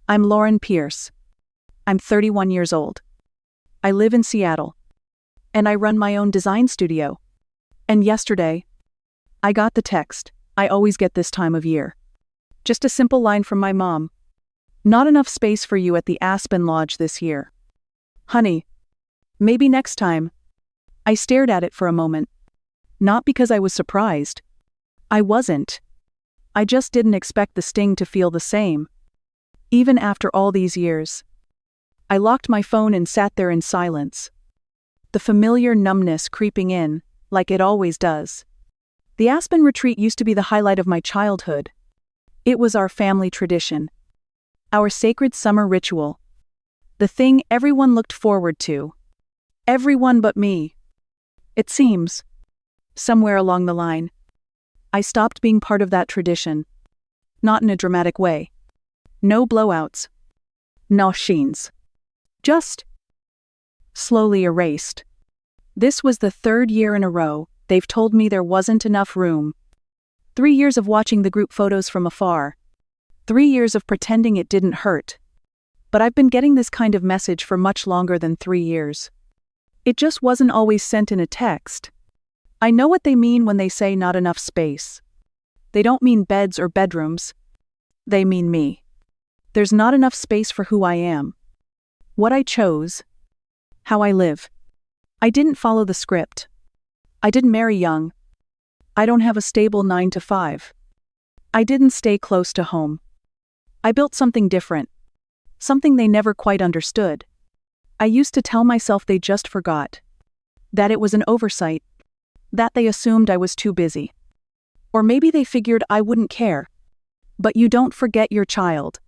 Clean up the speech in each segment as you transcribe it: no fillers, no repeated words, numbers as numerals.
I'm Lauren Pierce. I'm 31 years old. I live in Seattle. And I run my own design studio. And yesterday, I got the text I always get this time of year. Just a simple line from my mom. Not enough space for you at the Aspen Lodge this year. Honey, maybe next time. I stared at it for a moment. Not because I was surprised. I wasn't. I just didn't expect the sting to feel the same. Even after all these years. I locked my phone and sat there in silence. The familiar numbness creeping in, like it always does. The Aspen Retreat used to be the highlight of my childhood. It was our family tradition. Our sacred summer ritual. The thing everyone looked forward to. Everyone but me. It seems, somewhere along the line, I stopped being part of that tradition. Not in a dramatic way. No blowouts. No sheens. Just slowly erased. This was the third year in a row they've told me there wasn't enough room. 3 years of watching the group photos from afar. 3 years of pretending it didn't hurt. But I've been getting this kind of message for much longer than 3 years. It just wasn't always sent in a text. I know what they mean when they say not enough space. They don't mean beds or bedrooms. They mean me. There's not enough space for who I am. What I chose. How I live. I didn't follow the script. I didn't marry young. I don't have a stable 9 to 5. I didn't stay close to home. I built something different. Something they never quite understood. I used to tell myself they just forgot. That it was an oversight. That they assumed I was too busy. Or maybe they figured I wouldn't care. But you don't forget your child.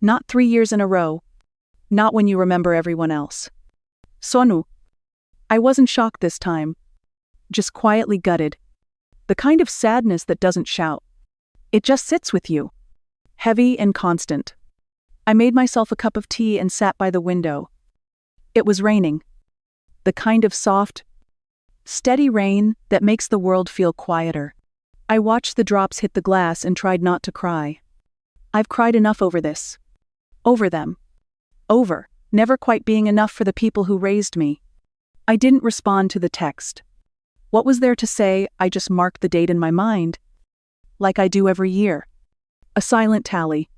Not 3 years in a row. Not when you remember everyone else. Sonu. I wasn't shocked this time. Just quietly gutted. The kind of sadness that doesn't shout. It just sits with you. Heavy and constant. I made myself a cup of tea and sat by the window. It was raining. The kind of soft, steady rain that makes the world feel quieter. I watched the drops hit the glass and tried not to cry. I've cried enough over this. Over them. Over, never quite being enough for the people who raised me. I didn't respond to the text. What was there to say? I just marked the date in my mind. Like I do every year. A silent tally.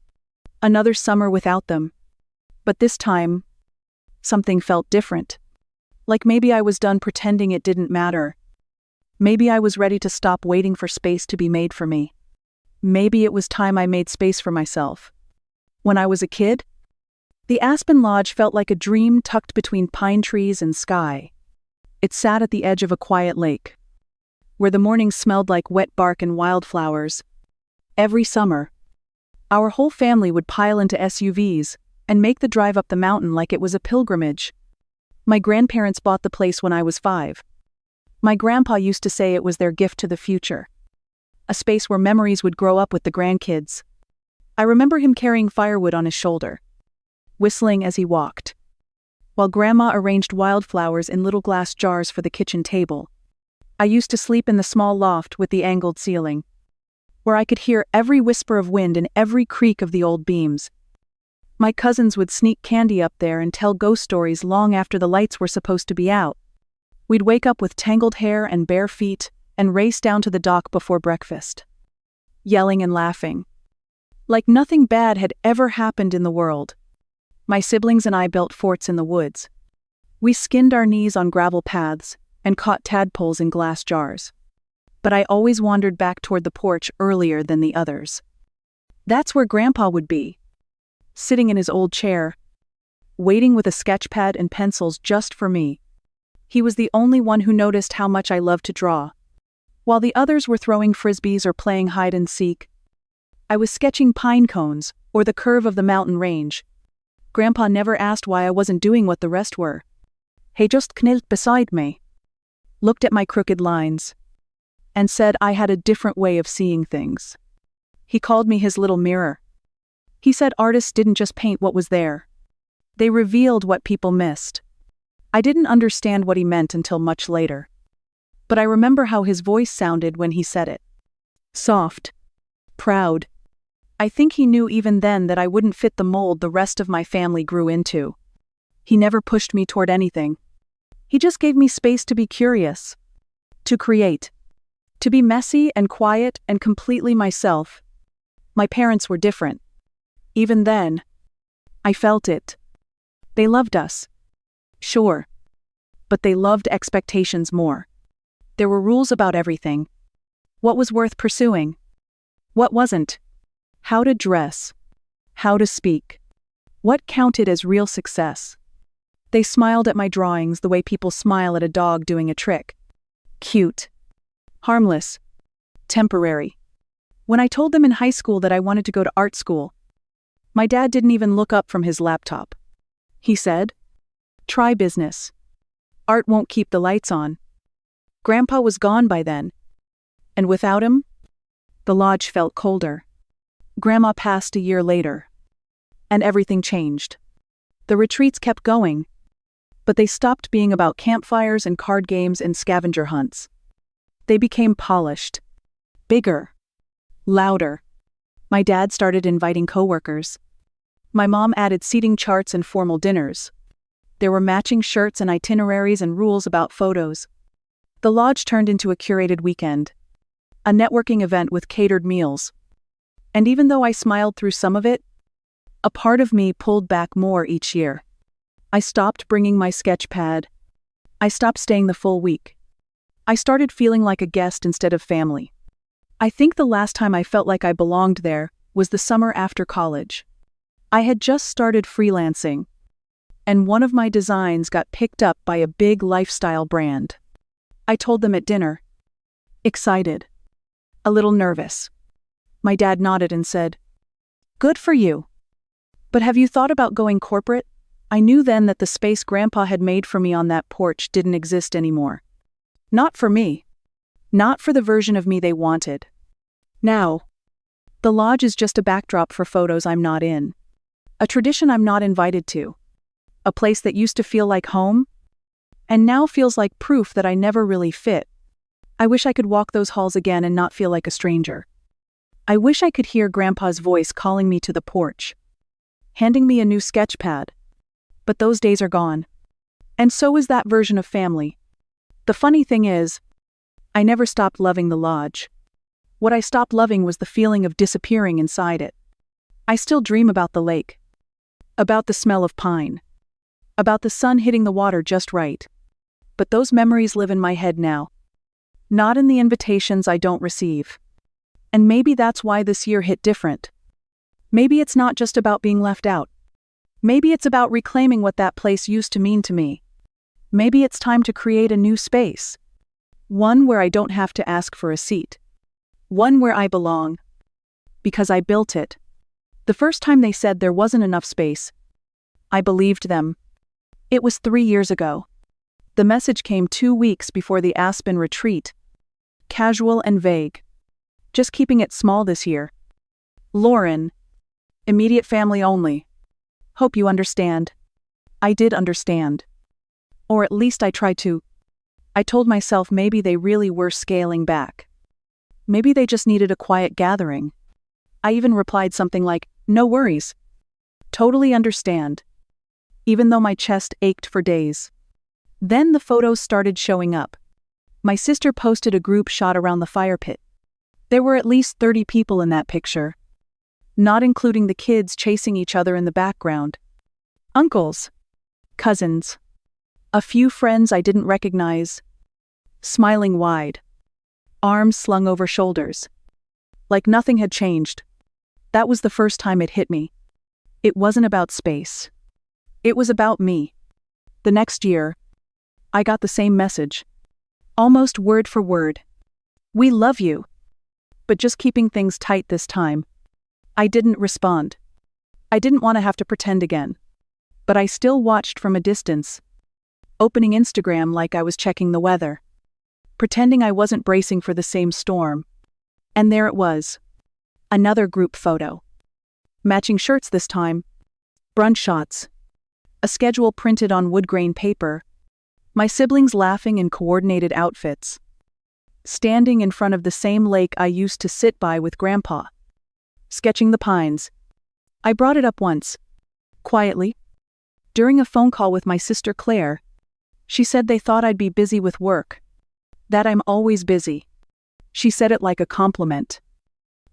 Another summer without them. But this time, something felt different. Like maybe I was done pretending it didn't matter. Maybe I was ready to stop waiting for space to be made for me. Maybe it was time I made space for myself. When I was a kid, the Aspen Lodge felt like a dream tucked between pine trees and sky. It sat at the edge of a quiet lake, where the mornings smelled like wet bark and wildflowers. Every summer, our whole family would pile into SUVs and make the drive up the mountain like it was a pilgrimage. My grandparents bought the place when I was 5. My grandpa used to say it was their gift to the future. A space where memories would grow up with the grandkids. I remember him carrying firewood on his shoulder, whistling as he walked, while Grandma arranged wildflowers in little glass jars for the kitchen table. I used to sleep in the small loft with the angled ceiling, where I could hear every whisper of wind and every creak of the old beams. My cousins would sneak candy up there and tell ghost stories long after the lights were supposed to be out. We'd wake up with tangled hair and bare feet and race down to the dock before breakfast, yelling and laughing. Like nothing bad had ever happened in the world. My siblings and I built forts in the woods. We skinned our knees on gravel paths and caught tadpoles in glass jars. But I always wandered back toward the porch earlier than the others. That's where Grandpa would be, sitting in his old chair, waiting with a sketch pad and pencils just for me. He was the only one who noticed how much I loved to draw. While the others were throwing frisbees or playing hide and seek, I was sketching pine cones or the curve of the mountain range. Grandpa never asked why I wasn't doing what the rest were. He just knelt beside me, looked at my crooked lines, and said I had a different way of seeing things. He called me his little mirror. He said artists didn't just paint what was there. They revealed what people missed. I didn't understand what he meant until much later. But I remember how his voice sounded when he said it. Soft. Proud. I think he knew even then that I wouldn't fit the mold the rest of my family grew into. He never pushed me toward anything. He just gave me space to be curious, to create, to be messy and quiet and completely myself. My parents were different. Even then, I felt it. They loved us. Sure. But they loved expectations more. There were rules about everything. What was worth pursuing? What wasn't? How to dress. How to speak. What counted as real success? They smiled at my drawings the way people smile at a dog doing a trick. Cute. Harmless. Temporary. When I told them in high school that I wanted to go to art school, my dad didn't even look up from his laptop. He said, "Try business. Art won't keep the lights on." Grandpa was gone by then, and without him, the lodge felt colder. Grandma passed a year later, and everything changed. The retreats kept going, but they stopped being about campfires and card games and scavenger hunts. They became polished, bigger, louder. My dad started inviting coworkers. My mom added seating charts and formal dinners. There were matching shirts and itineraries and rules about photos. The lodge turned into a curated weekend, a networking event with catered meals. And even though I smiled through some of it, a part of me pulled back more each year. I stopped bringing my sketch pad. I stopped staying the full week. I started feeling like a guest instead of family. I think the last time I felt like I belonged there was the summer after college. I had just started freelancing, and one of my designs got picked up by a big lifestyle brand. I told them at dinner. Excited. A little nervous. My dad nodded and said, "Good for you. But have you thought about going corporate?" I knew then that the space Grandpa had made for me on that porch didn't exist anymore. Not for me. Not for the version of me they wanted. Now, the lodge is just a backdrop for photos I'm not in. A tradition I'm not invited to. A place that used to feel like home, and now feels like proof that I never really fit. I wish I could walk those halls again and not feel like a stranger. I wish I could hear Grandpa's voice calling me to the porch, handing me a new sketch pad. But those days are gone. And so is that version of family. The funny thing is, I never stopped loving the lodge. What I stopped loving was the feeling of disappearing inside it. I still dream about the lake. About the smell of pine. About the sun hitting the water just right. But those memories live in my head now. Not in the invitations I don't receive. And maybe that's why this year hit different. Maybe it's not just about being left out. Maybe it's about reclaiming what that place used to mean to me. Maybe it's time to create a new space. One where I don't have to ask for a seat. One where I belong. Because I built it. The first time they said there wasn't enough space, I believed them. It was 3 years ago. The message came 2 weeks before the Aspen retreat. Casual and vague. Just keeping it small this year. Lauren. Immediate family only. Hope you understand. I did understand. Or at least I tried to. I told myself maybe they really were scaling back. Maybe they just needed a quiet gathering. I even replied something like, "No worries. Totally understand." Even though my chest ached for days. Then the photos started showing up. My sister posted a group shot around the fire pit. There were at least 30 people in that picture. Not including the kids chasing each other in the background. Uncles. Cousins. A few friends I didn't recognize. Smiling wide. Arms slung over shoulders. Like nothing had changed. That was the first time it hit me. It wasn't about space. It was about me. The next year, I got the same message. Almost word for word. "We love you." But just keeping things tight this time. I didn't respond. I didn't want to have to pretend again. But I still watched from a distance. Opening Instagram like I was checking the weather. Pretending I wasn't bracing for the same storm. And there it was. Another group photo. Matching shirts this time. Brunch shots. A schedule printed on wood grain paper. My siblings laughing in coordinated outfits. Standing in front of the same lake I used to sit by with Grandpa. sketching the pines. I brought it up once. Quietly. During a phone call with my sister Claire. She said they thought I'd be busy with work. That I'm always busy. She said it like a compliment.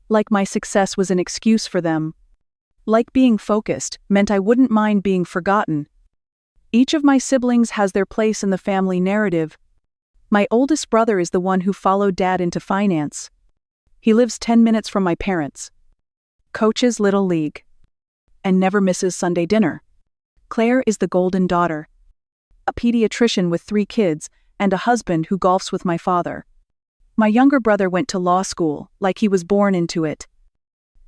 Like my success was an excuse for them. Like being focused meant I wouldn't mind being forgotten. Each of my siblings has their place in the family narrative. My oldest brother is the one who followed Dad into finance. He lives 10 minutes from my parents. Coaches Little League. And never misses Sunday dinner. Claire is the golden daughter. A pediatrician with 3 kids and a husband who golfs with my father. My younger brother went to law school, like he was born into it.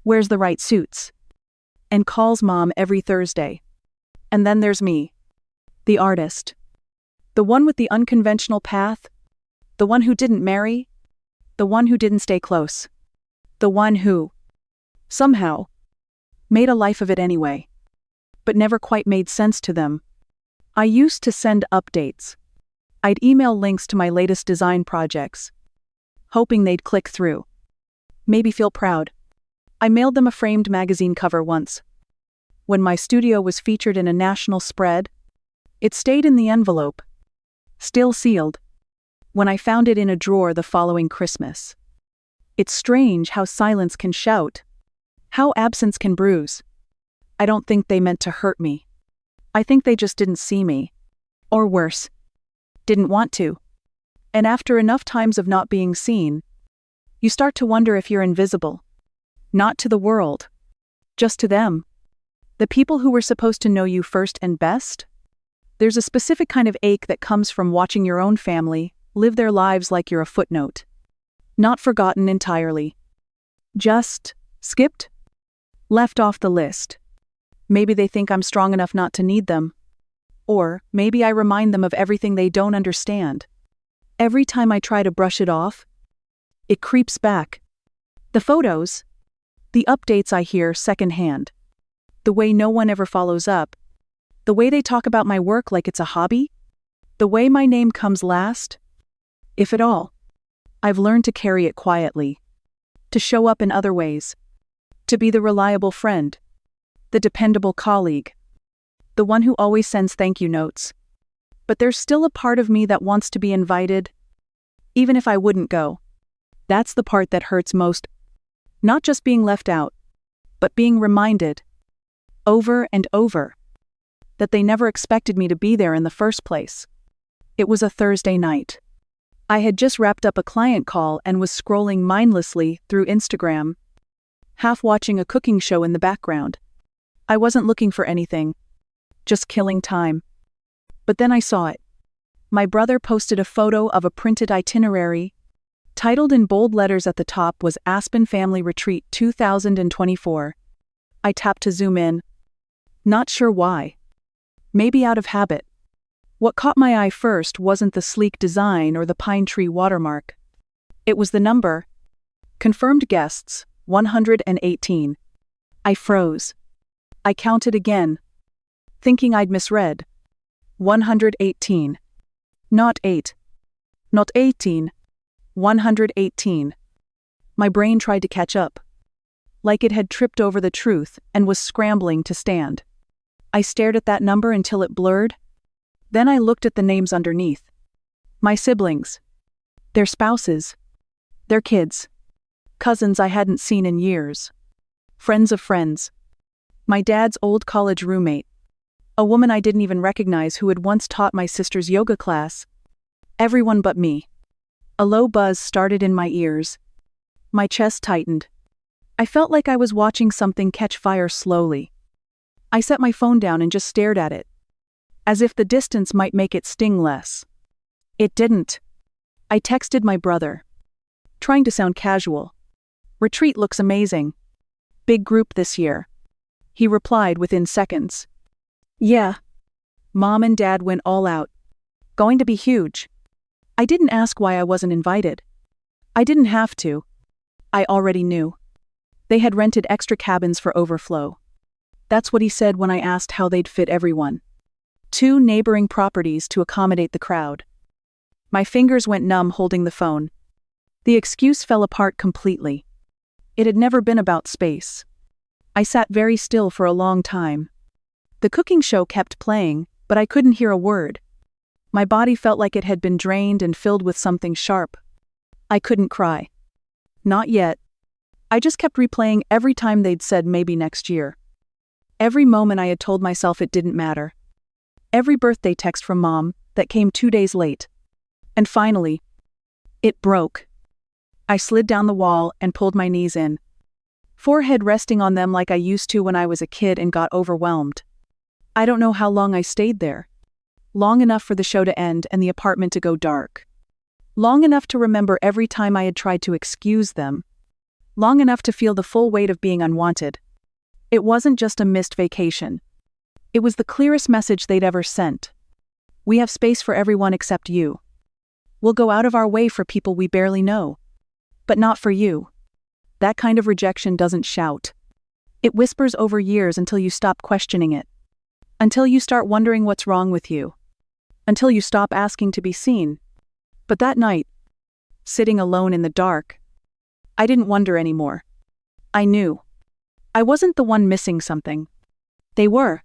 Wears the right suits. And calls Mom every Thursday. And then there's me. The artist. The one with the unconventional path. The one who didn't marry. The one who didn't stay close. The one who, somehow, made a life of it anyway. But never quite made sense to them. I used to send updates. I'd email links to my latest design projects, hoping they'd click through. Maybe feel proud. I mailed them a framed magazine cover once. When my studio was featured in a national spread, it stayed in the envelope, still sealed, when I found it in a drawer the following Christmas. It's strange how silence can shout, how absence can bruise. I don't think they meant to hurt me. I think they just didn't see me. Or worse, didn't want to. And after enough times of not being seen, you start to wonder if you're invisible. Not to the world, just to them. The people who were supposed to know you first and best. There's a specific kind of ache that comes from watching your own family live their lives like you're a footnote. Not forgotten entirely. Just skipped? Left off the list. Maybe they think I'm strong enough not to need them. Or maybe I remind them of everything they don't understand. Every time I try to brush it off, it creeps back. The photos, the updates I hear secondhand, the way no one ever follows up, the way they talk about my work like it's a hobby, the way my name comes last, if at all. I've learned to carry it quietly, to show up in other ways, to be the reliable friend, the dependable colleague, the one who always sends thank you notes. But there's still a part of me that wants to be invited, even if I wouldn't go. That's the part that hurts most. Not just being left out, but being reminded, over and over, that they never expected me to be there in the first place. It was a Thursday night. I had just wrapped up a client call and was scrolling mindlessly through Instagram, half watching a cooking show in the background. I wasn't looking for anything, just killing time. But then I saw it. My brother posted a photo of a printed itinerary. Titled in bold letters at the top was Aspen Family Retreat 2024. I tapped to zoom in. Not sure why. Maybe out of habit. What caught my eye first wasn't the sleek design or the pine tree watermark. It was the number. Confirmed guests, 118. I froze. I counted again, thinking I'd misread. 118. Not 8. Not 18. 118. My brain tried to catch up, like it had tripped over the truth and was scrambling to stand. I stared at that number until it blurred. Then I looked at the names underneath. My siblings. Their spouses. Their kids. Cousins I hadn't seen in years. Friends of friends. My dad's old college roommate. A woman I didn't even recognize who had once taught my sister's yoga class. Everyone but me. A low buzz started in my ears. My chest tightened. I felt like I was watching something catch fire slowly. I set my phone down and just stared at it, as if the distance might make it sting less. It didn't. I texted my brother, trying to sound casual. Retreat looks amazing. Big group this year. He replied within seconds. Yeah. Mom and Dad went all out. Going to be huge. I didn't ask why I wasn't invited. I didn't have to. I already knew. They had rented extra cabins for overflow. That's what he said when I asked how they'd fit everyone. 2 neighboring properties to accommodate the crowd. My fingers went numb holding the phone. The excuse fell apart completely. It had never been about space. I sat very still for a long time. The cooking show kept playing, but I couldn't hear a word. My body felt like it had been drained and filled with something sharp. I couldn't cry. Not yet. I just kept replaying every time they'd said maybe next year. Every moment I had told myself it didn't matter. Every birthday text from Mom that came 2 days late. And finally, it broke. I slid down the wall and pulled my knees in. Forehead resting on them like I used to when I was a kid, and got overwhelmed. I don't know how long I stayed there. Long enough for the show to end and the apartment to go dark. Long enough to remember every time I had tried to excuse them. Long enough to feel the full weight of being unwanted. It wasn't just a missed vacation. It was the clearest message they'd ever sent. We have space for everyone except you. We'll go out of our way for people we barely know. But not for you. That kind of rejection doesn't shout. It whispers over years until you stop questioning it. Until you start wondering what's wrong with you. Until you stop asking to be seen. But that night, sitting alone in the dark, I didn't wonder anymore. I knew. I wasn't the one missing something. They were.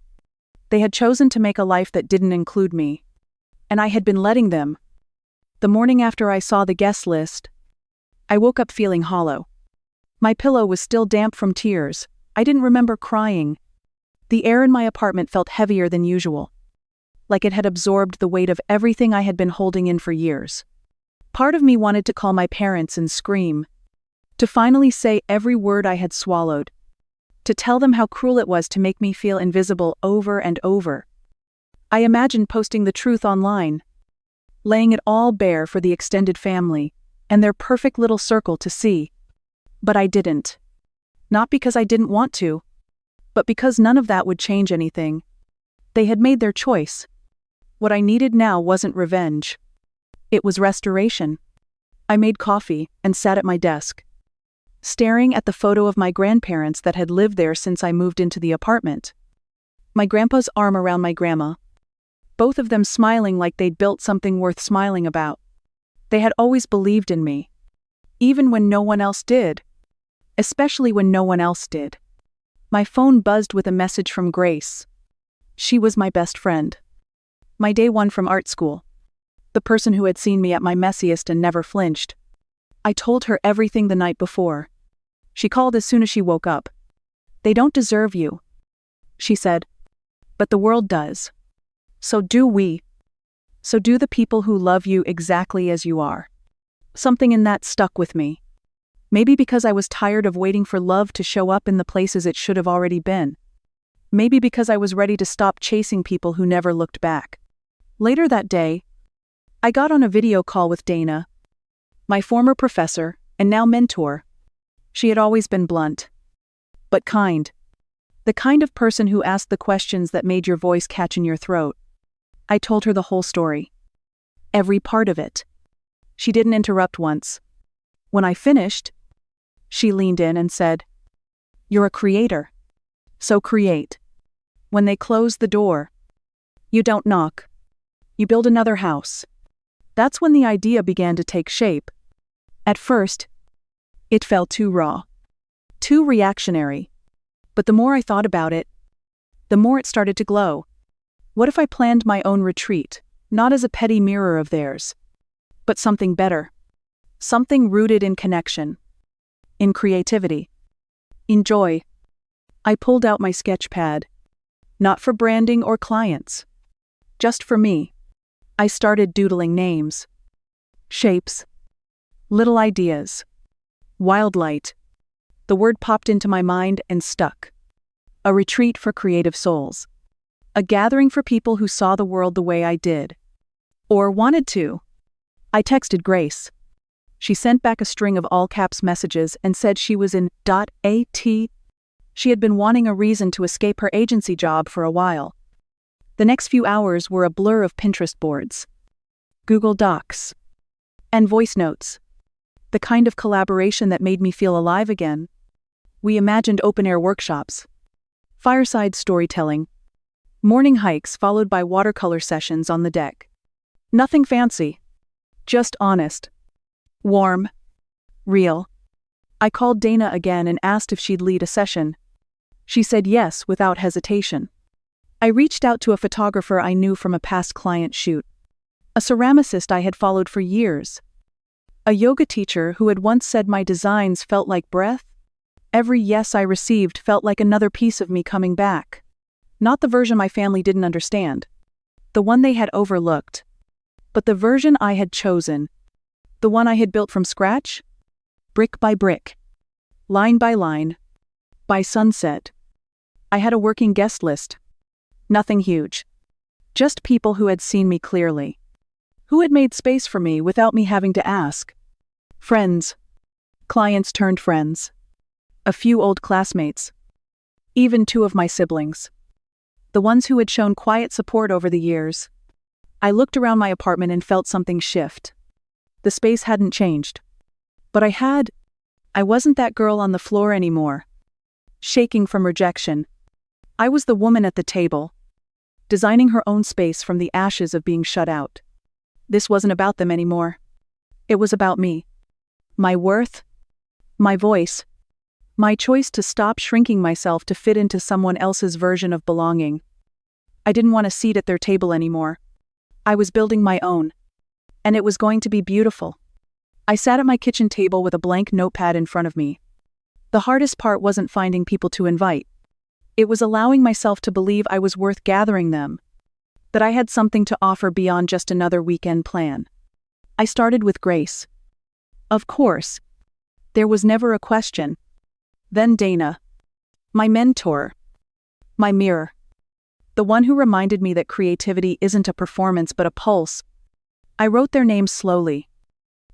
They had chosen to make a life that didn't include me. And I had been letting them. The morning after I saw the guest list, I woke up feeling hollow. My pillow was still damp from tears. I didn't remember crying. The air in my apartment felt heavier than usual. Like it had absorbed the weight of everything I had been holding in for years. Part of me wanted to call my parents and scream. To finally say every word I had swallowed. To tell them how cruel it was to make me feel invisible over and over. I imagined posting the truth online. Laying it all bare for the extended family and their perfect little circle to see. But I didn't. Not because I didn't want to, but because none of that would change anything. They had made their choice. What I needed now wasn't revenge. It was restoration. I made coffee and sat at my desk, staring at the photo of my grandparents that had lived there since I moved into the apartment. My grandpa's arm around my grandma. Both of them smiling like they'd built something worth smiling about. They had always believed in me. Even when no one else did. Especially when no one else did. My phone buzzed with a message from Grace. She was my best friend. My day one from art school. The person who had seen me at my messiest and never flinched. I told her everything the night before. She called as soon as she woke up. They don't deserve you, she said. But the world does. So do we. So do the people who love you exactly as you are. Something in that stuck with me. Maybe because I was tired of waiting for love to show up in the places it should have already been. Maybe because I was ready to stop chasing people who never looked back. Later that day, I got on a video call with Dana, my former professor and now mentor. She had always been blunt, but kind. The kind of person who asked the questions that made your voice catch in your throat. I told her the whole story. Every part of it. She didn't interrupt once. When I finished, she leaned in and said, "You're a creator. So create. When they close the door, you don't knock. You build another house." That's when the idea began to take shape. At first, it felt too raw. Too reactionary. But the more I thought about it, the more it started to glow. What if I planned my own retreat, not as a petty mirror of theirs, but something better? Something rooted in connection. In creativity. In joy. I pulled out my sketch pad. Not for branding or clients. Just for me. I started doodling names. Shapes. Little ideas. Wildlight. The word popped into my mind and stuck. A retreat for creative souls. A gathering for people who saw the world the way I did. Or wanted to. I texted Grace. She sent back a string of all-caps messages and said she was in .at. She had been wanting a reason to escape her agency job for a while. The next few hours were a blur of Pinterest boards, Google Docs, and voice notes. The kind of collaboration that made me feel alive again. We imagined open-air workshops, fireside storytelling, morning hikes followed by watercolor sessions on the deck. Nothing fancy, just honest, warm, real. I called Dana again and asked if she'd lead a session. She said yes without hesitation. I reached out to a photographer I knew from a past client shoot. A ceramicist I had followed for years. A yoga teacher who had once said my designs felt like breath. Every yes I received felt like another piece of me coming back. Not the version my family didn't understand. The one they had overlooked. But the version I had chosen. The one I had built from scratch. Brick by brick. Line by line. By sunset. I had a working guest list. Nothing huge. Just people who had seen me clearly. Who had made space for me without me having to ask. Friends. Clients turned friends. A few old classmates. Even 2 of my siblings. The ones who had shown quiet support over the years. I looked around my apartment and felt something shift. The space hadn't changed. But I wasn't that girl on the floor anymore. Shaking from rejection. I was the woman at the table. Designing her own space from the ashes of being shut out. This wasn't about them anymore. It was about me. My worth. My voice. My choice to stop shrinking myself to fit into someone else's version of belonging. I didn't want a seat at their table anymore. I was building my own. And it was going to be beautiful. I sat at my kitchen table with a blank notepad in front of me. The hardest part wasn't finding people to invite. It was allowing myself to believe I was worth gathering them. That I had something to offer beyond just another weekend plan. I started with grace. Of course. There was never a question. Then Dana. My mentor. My mirror. The one who reminded me that creativity isn't a performance but a pulse. I wrote their names slowly.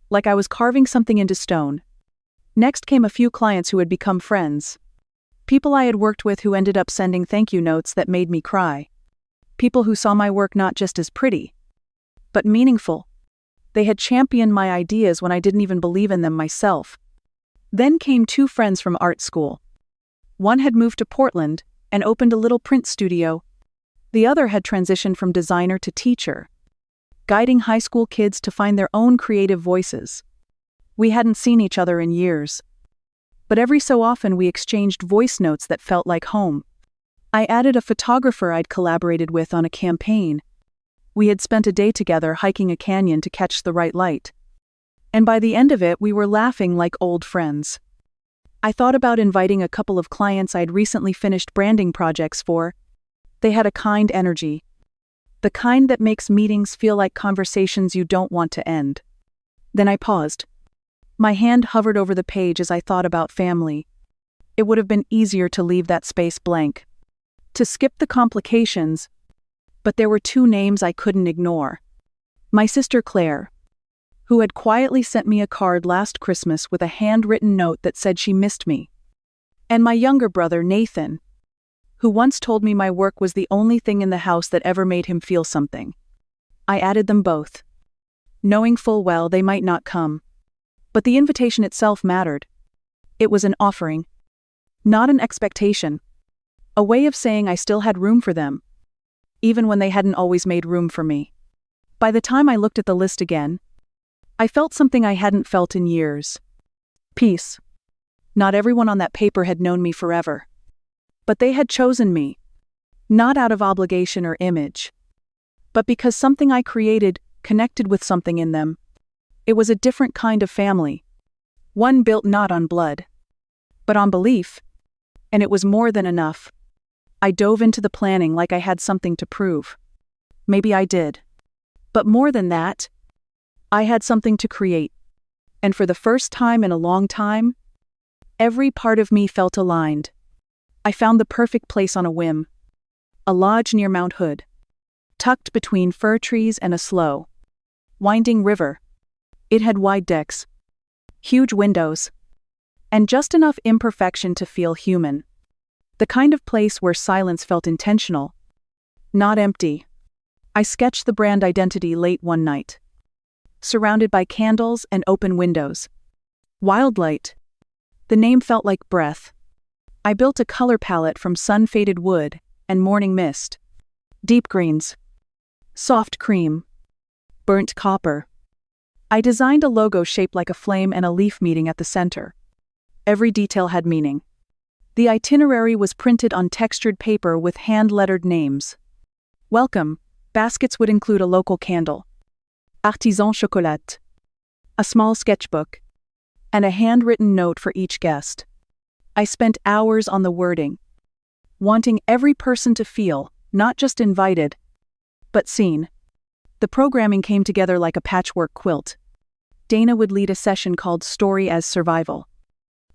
Like I was carving something into stone. Next came a few clients who had become friends. People I had worked with who ended up sending thank you notes that made me cry. People who saw my work not just as pretty, but meaningful. They had championed my ideas when I didn't even believe in them myself. Then came 2 friends from art school. One had moved to Portland and opened a little print studio. The other had transitioned from designer to teacher, guiding high school kids to find their own creative voices. We hadn't seen each other in years. But every so often we exchanged voice notes that felt like home. I added a photographer I'd collaborated with on a campaign. We had spent a day together hiking a canyon to catch the right light. And by the end of it, we were laughing like old friends. I thought about inviting a couple of clients I'd recently finished branding projects for. They had a kind energy. The kind that makes meetings feel like conversations you don't want to end. Then I paused. My hand hovered over the page as I thought about family. It would have been easier to leave that space blank. To skip the complications. But there were 2 names I couldn't ignore. My sister Claire, who had quietly sent me a card last Christmas with a handwritten note that said she missed me. And my younger brother Nathan, who once told me my work was the only thing in the house that ever made him feel something. I added them both, knowing full well they might not come. But the invitation itself mattered. It was an offering, not an expectation. A way of saying I still had room for them, even when they hadn't always made room for me. By the time I looked at the list again, I felt something I hadn't felt in years. Peace. Not everyone on that paper had known me forever. But they had chosen me, not out of obligation or image, but because something I created connected with something in them. It was a different kind of family. One built not on blood, but on belief. And it was more than enough. I dove into the planning like I had something to prove. Maybe I did. But more than that, I had something to create. And for the first time in a long time, every part of me felt aligned. I found the perfect place on a whim. A lodge near Mount Hood, tucked between fir trees and a slow, winding river. It had wide decks, huge windows, and just enough imperfection to feel human. The kind of place where silence felt intentional, not empty. I sketched the brand identity late one night, surrounded by candles and open windows. Wildlight. The name felt like breath. I built a color palette from sun-faded wood and morning mist. Deep greens, soft cream, burnt copper. I designed a logo shaped like a flame and a leaf meeting at the center. Every detail had meaning. The itinerary was printed on textured paper with hand-lettered names. Welcome. Baskets would include a local candle, artisan chocolat, a small sketchbook, and a handwritten note for each guest. I spent hours on the wording, wanting every person to feel, not just invited, but seen. The programming came together like a patchwork quilt. Dana would lead a session called Story as Survival.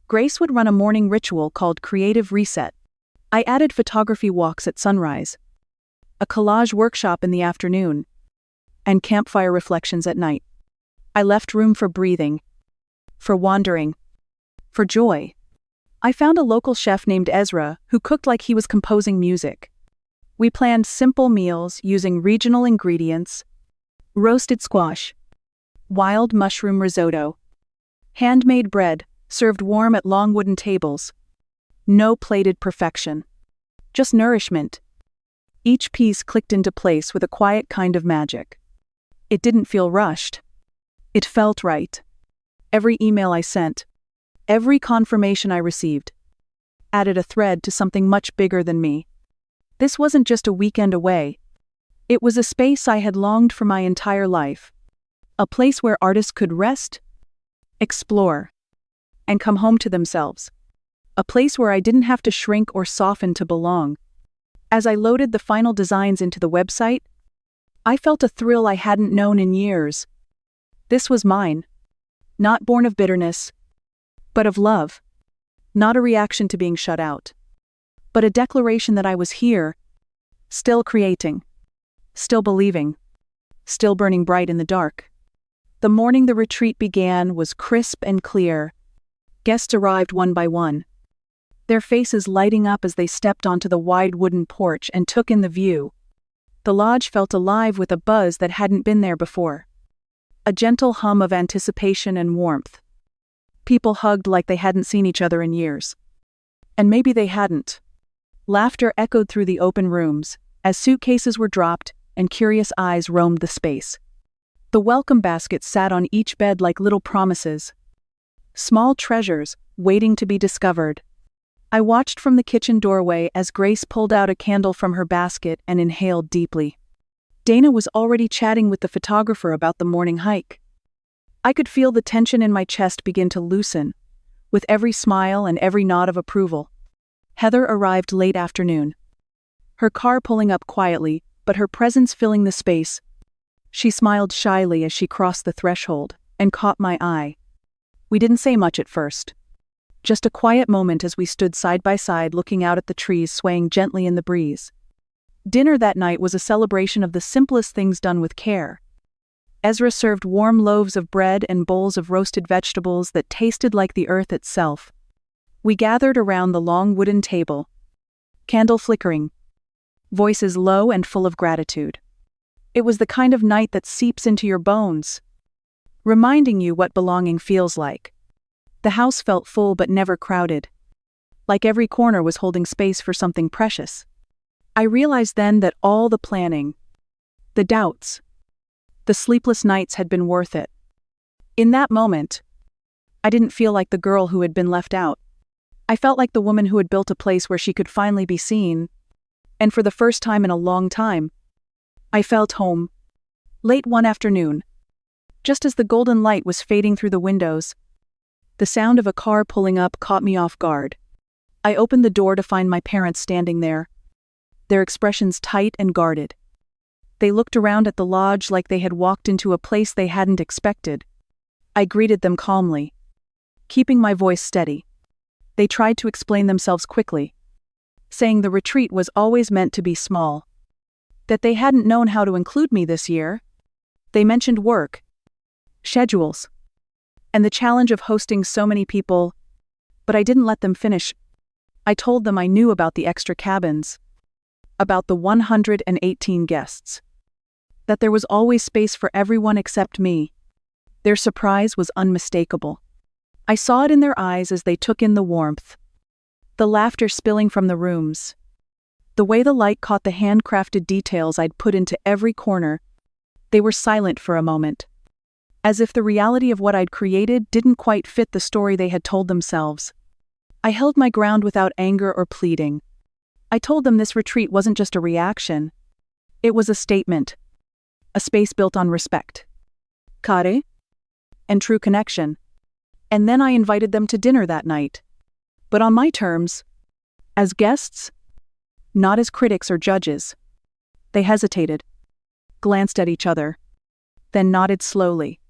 Grace would run a morning ritual called Creative Reset. I added photography walks at sunrise, a collage workshop in the afternoon, and campfire reflections at night. I left room for breathing, for wandering, for joy. I found a local chef named Ezra who cooked like he was composing music. We planned simple meals using regional ingredients: roasted squash, wild mushroom risotto, handmade bread served warm at long wooden tables. No plated perfection, just nourishment. Each piece clicked into place with a quiet kind of magic. It didn't feel rushed. It felt right. Every email I sent, every confirmation I received, added a thread to something much bigger than me. This wasn't just a weekend away. It was a space I had longed for my entire life. A place where artists could rest, explore, and come home to themselves. A place where I didn't have to shrink or soften to belong. As I loaded the final designs into the website, I felt a thrill I hadn't known in years. This was mine. Not born of bitterness, but of love. Not a reaction to being shut out, but a declaration that I was here, still creating, still believing, still burning bright in the dark. The morning the retreat began was crisp and clear. Guests arrived one by one, their faces lighting up as they stepped onto the wide wooden porch and took in the view. The lodge felt alive with a buzz that hadn't been there before. A gentle hum of anticipation and warmth. People hugged like they hadn't seen each other in years. And maybe they hadn't. Laughter echoed through the open rooms as suitcases were dropped and curious eyes roamed the space. The welcome baskets sat on each bed like little promises. Small treasures waiting to be discovered. I watched from the kitchen doorway as Grace pulled out a candle from her basket and inhaled deeply. Dana was already chatting with the photographer about the morning hike. I could feel the tension in my chest begin to loosen, with every smile and every nod of approval. Heather arrived late afternoon. Her car pulling up quietly, but her presence filling the space. She smiled shyly as she crossed the threshold and caught my eye. We didn't say much at first. Just a quiet moment as we stood side by side looking out at the trees swaying gently in the breeze. Dinner that night was a celebration of the simplest things done with care. Ezra served warm loaves of bread and bowls of roasted vegetables that tasted like the earth itself. We gathered around the long wooden table, candle flickering, voices low and full of gratitude. It was the kind of night that seeps into your bones, reminding you what belonging feels like. The house felt full but never crowded, like every corner was holding space for something precious. I realized then that all the planning, the doubts, the sleepless nights had been worth it. In that moment, I didn't feel like the girl who had been left out. I felt like the woman who had built a place where she could finally be seen, and for the first time in a long time, I felt home. Late one afternoon, just as the golden light was fading through the windows, the sound of a car pulling up caught me off guard. I opened the door to find my parents standing there, their expressions tight and guarded. They looked around at the lodge like they had walked into a place they hadn't expected. I greeted them calmly, keeping my voice steady. They tried to explain themselves quickly, saying the retreat was always meant to be small, that they hadn't known how to include me this year. They mentioned work, schedules, and the challenge of hosting so many people, but I didn't let them finish. I told them I knew about the extra cabins, about the 118 guests, that there was always space for everyone except me. Their surprise was unmistakable. I saw it in their eyes as they took in the warmth, the laughter spilling from the rooms, the way the light caught the handcrafted details I'd put into every corner. They were silent for a moment, as if the reality of what I'd created didn't quite fit the story they had told themselves. I held my ground without anger or pleading. I told them this retreat wasn't just a reaction. It was a statement. A space built on respect, care, and true connection. And then I invited them to dinner that night. But on my terms. As guests, not as critics or judges. They hesitated, glanced at each other, then nodded slowly.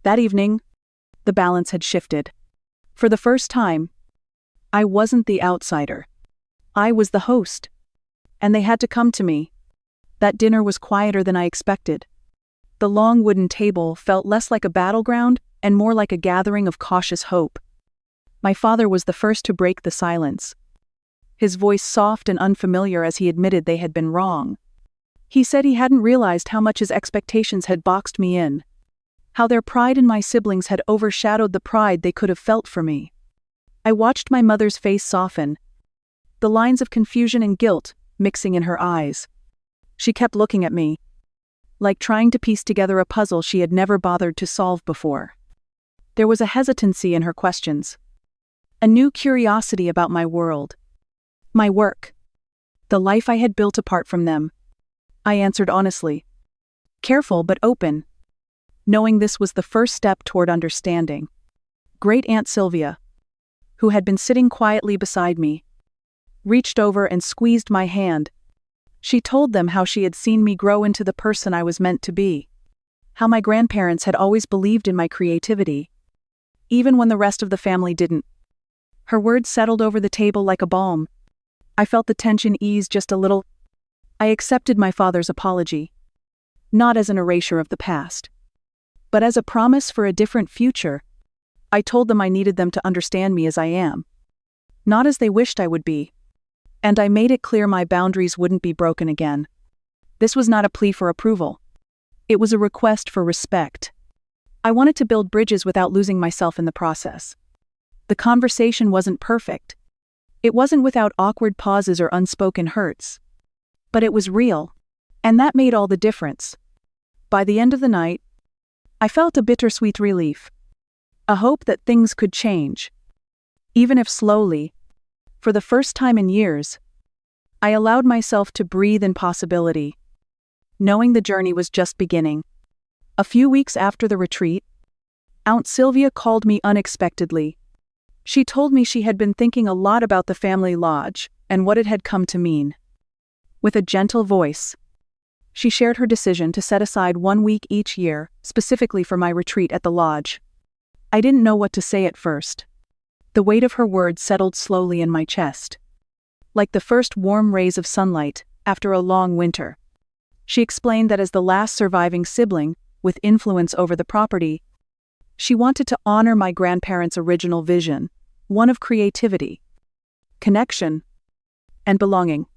That evening, the balance had shifted. For the first time, I wasn't the outsider. I was the host. And they had to come to me. That dinner was quieter than I expected. The long wooden table felt less like a battleground and more like a gathering of cautious hope. My father was the first to break the silence. His voice soft and unfamiliar as he admitted they had been wrong. He said he hadn't realized how much his expectations had boxed me in. How their pride in my siblings had overshadowed the pride they could have felt for me. I watched my mother's face soften, the lines of confusion and guilt mixing in her eyes. She kept looking at me, like trying to piece together a puzzle she had never bothered to solve before. There was a hesitancy in her questions, a new curiosity about my world, my work, the life I had built apart from them. I answered honestly, careful but open, knowing this was the first step toward understanding. Great Aunt Sylvia, who had been sitting quietly beside me, reached over and squeezed my hand. She told them how she had seen me grow into the person I was meant to be, how my grandparents had always believed in my creativity, even when the rest of the family didn't. Her words settled over the table like a balm. I felt the tension ease just a little. I accepted my father's apology, not as an erasure of the past, but as a promise for a different future. I told them I needed them to understand me as I am, not as they wished I would be. And I made it clear my boundaries wouldn't be broken again. This was not a plea for approval. It was a request for respect. I wanted to build bridges without losing myself in the process. The conversation wasn't perfect. It wasn't without awkward pauses or unspoken hurts. But it was real, and that made all the difference. By the end of the night, I felt a bittersweet relief. A hope that things could change. Even if slowly. For the first time in years, I allowed myself to breathe in possibility, knowing the journey was just beginning. A few weeks after the retreat, Aunt Sylvia called me unexpectedly. She told me she had been thinking a lot about the family lodge and what it had come to mean. With a gentle voice, she shared her decision to set aside 1 week each year, specifically for my retreat at the lodge. I didn't know what to say at first. The weight of her words settled slowly in my chest, like the first warm rays of sunlight after a long winter. She explained that as the last surviving sibling, with influence over the property, she wanted to honor my grandparents' original vision, one of creativity, connection, and belonging.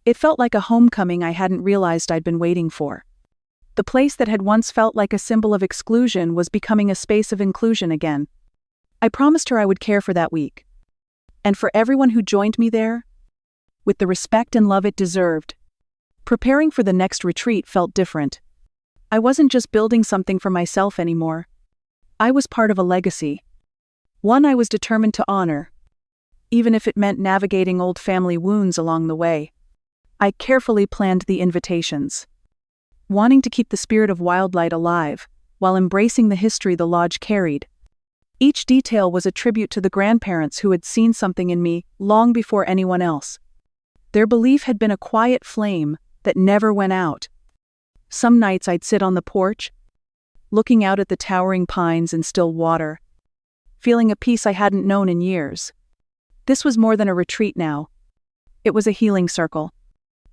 It felt like a homecoming I hadn't realized I'd been waiting for. The place that had once felt like a symbol of exclusion was becoming a space of inclusion again. I promised her I would care for that week, and for everyone who joined me there, with the respect and love it deserved. Preparing for the next retreat felt different. I wasn't just building something for myself anymore. I was part of a legacy, one I was determined to honor, even if it meant navigating old family wounds along the way. I carefully planned the invitations, wanting to keep the spirit of Wildlight alive, while embracing the history the lodge carried. Each detail was a tribute to the grandparents who had seen something in me long before anyone else. Their belief had been a quiet flame that never went out. Some nights I'd sit on the porch, looking out at the towering pines and still water, feeling a peace I hadn't known in years. This was more than a retreat now. It was a healing circle.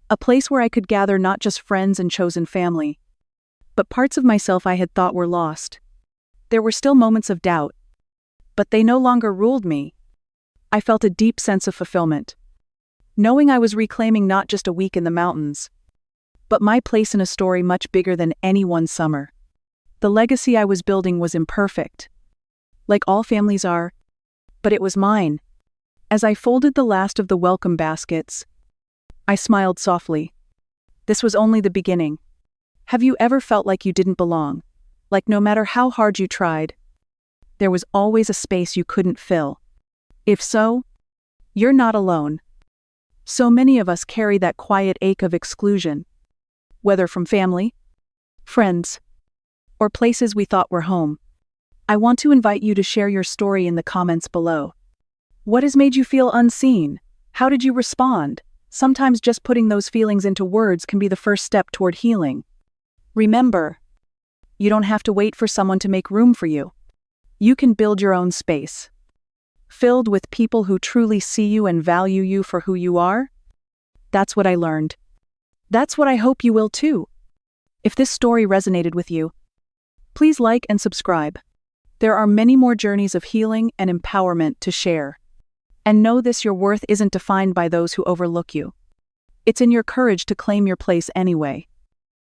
A place where I could gather not just friends and chosen family, but parts of myself I had thought were lost. There were still moments of doubt, but they no longer ruled me. I felt a deep sense of fulfillment, knowing I was reclaiming not just a week in the mountains, but my place in a story much bigger than any one summer. The legacy I was building was imperfect, like all families are, but it was mine. As I folded the last of the welcome baskets, I smiled softly. This was only the beginning. Have you ever felt like you didn't belong? Like no matter how hard you tried, there was always a space you couldn't fill? If so, You're not alone. So many of us carry that quiet ache of exclusion, whether from family, friends, or places we thought were home. I want to invite you to share your story in the comments below. What has made you feel unseen? How did you respond? Sometimes just putting those feelings into words can be the first step toward healing. Remember, you don't have to wait for someone to make room for you. You can build your own space, filled with people who truly see you and value you for who you are. That's what I learned. That's what I hope you will too. If this story resonated with you, please like and subscribe. There are many more journeys of healing and empowerment to share. And know this: your worth isn't defined by those who overlook you. It's in your courage to claim your place anyway.